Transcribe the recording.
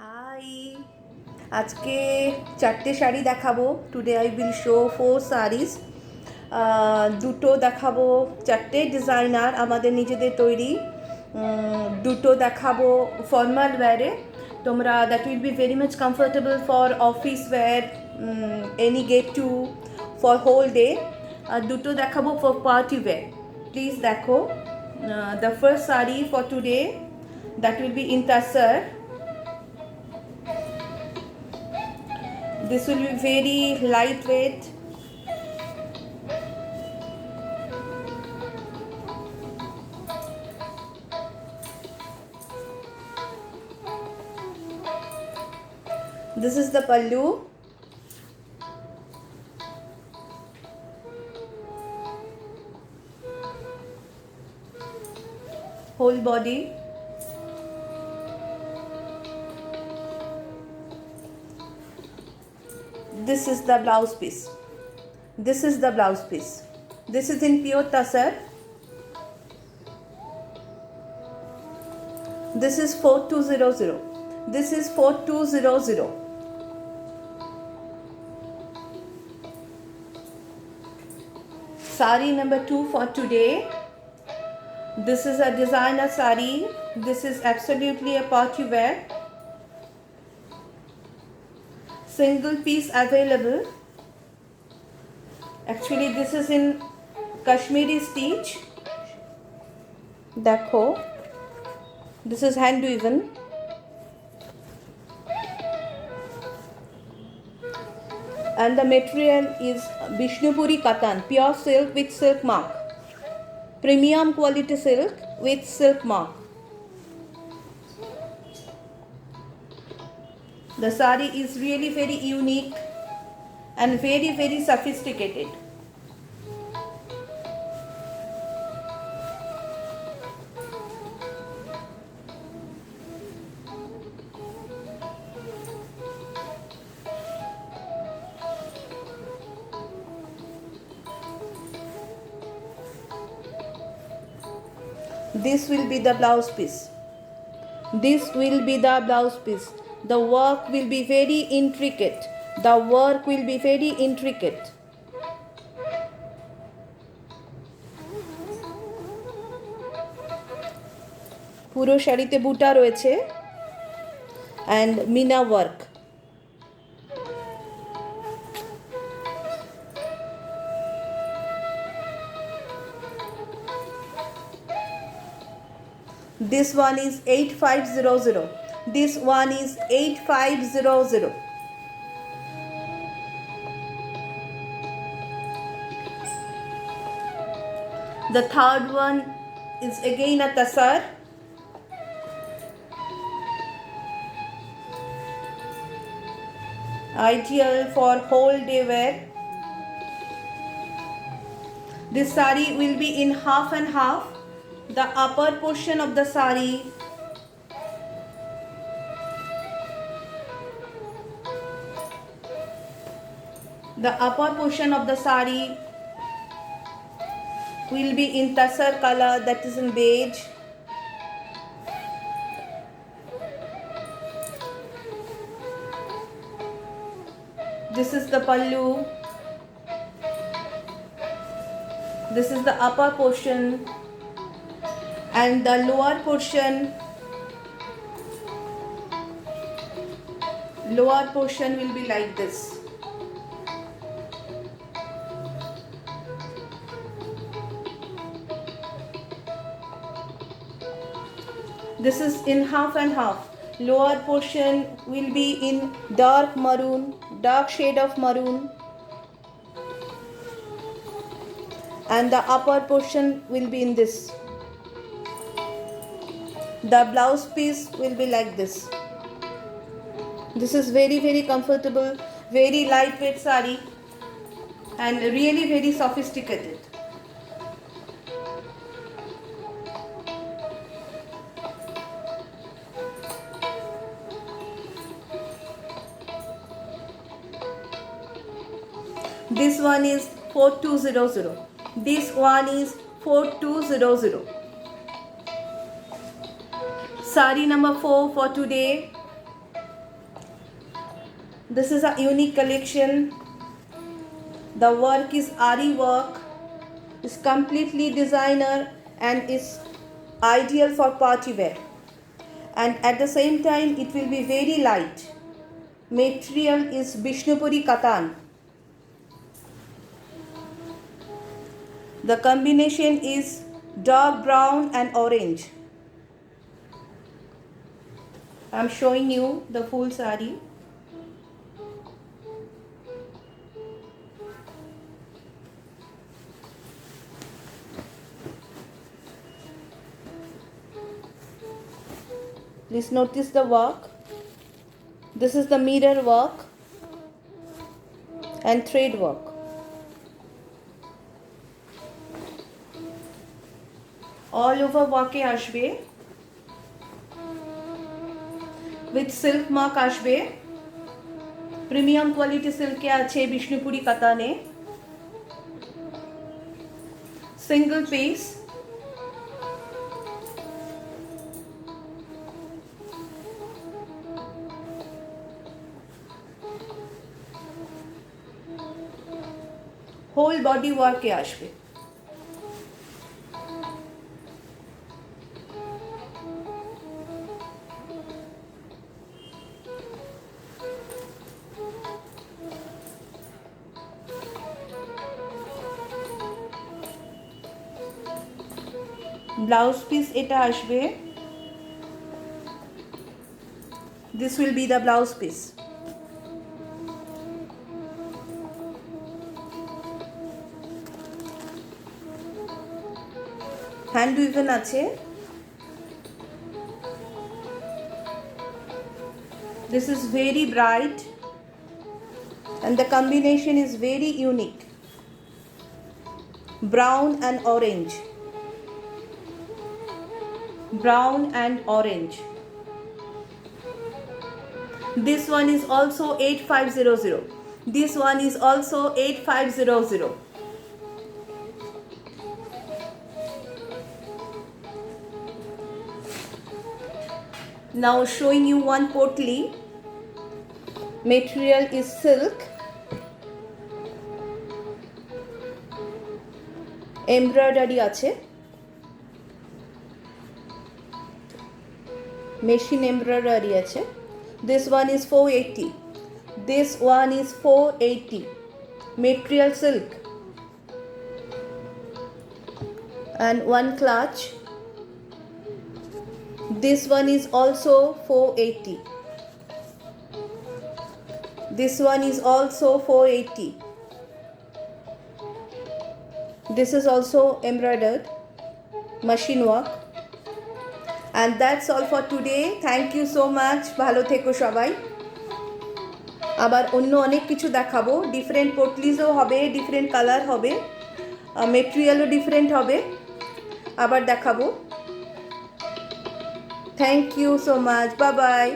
High, আজকে চারটে শাড়ি দেখাবো। Today I will show 4 series. দুটো দেখাবো চারটে ডিজাইনার আমাদের নিজেদের তৈরি। দুটো দেখাবো ফর্মাল ওয়্যারে। তোমরা that will be very much comfortable for office wear, any get to, for whole day. আর দুটো দেখাবো ফর পার্টি ওয়্যার। প্লিজ দেখো। The first sari for today that will be in tussar. This will be very lightweight. This is the pallu. Whole body. This is the blouse piece. This is the blouse piece. This is in pure tassar. This is 4200. This is 4200. Sari number 2 for today. This is a designer sari. This is absolutely a party wear. Single piece available. Actually this is in Kashmiri stitch. Dekho, this is hand woven. And the material is Vishnupuri Katan, pure silk with silk mark. Premium quality silk with silk mark. The sari is really very unique and very very sophisticated. This will be the blouse piece. This will be the blouse piece. The work will be very intricate. The work will be very intricate. পুরো শাড়িতে বুটা রয়েছে and Mina work. This one is 8500. This one is 8500. The third one is again a tassar. Ideal for whole day wear. This sari will be in half and half. The upper portion of the sari will be in tassar color, that is in beige. This is the pallu. This is the upper portion, and the lower portion will be like this. This is in half and half. Lower portion will be in dark maroon, dark shade of maroon, and the upper portion will be in this. The blouse piece will be like this. This is very very comfortable, very lightweight sari and really very sophisticated. This one is 4200. This one is 4200. Sari number 4 for today. This is a unique collection. The work is Ari work, is completely designer and is ideal for party wear. And at the same time it will be very light. Material is Bishnupuri Katan. The combination is dark brown and orange. I am showing you the full sari. Please notice the work. This is the mirror work and thread work. All over work ashbe with silk mark ashbe. Premium quality silk ache Bishnupuri Katane. Single piece. Whole body work ashbe. Blouse piece eta ashbe. This will be the blouse piece. Hand woven ache. This is very bright and the combination is very unique. Brown and orange. Brown and orange. This one is also 8500. This one is also 8500. Now showing you one potli. Material is silk. Embroidery ache. Machine embroidery ache. This one is 480. This one is 480. Material silk. And one clutch. This one is also 480. This one is also 480. This is also embroidered machine work. And that's all for today. Thank you so much. Bhalo theko shobai. আবার অন্য অনেক কিছু দেখাবো, different পোটলিজও হবে, different colour হবে, মেটেরিয়ালও different হবে, আবার দেখাবো। Thank you so much, bye by.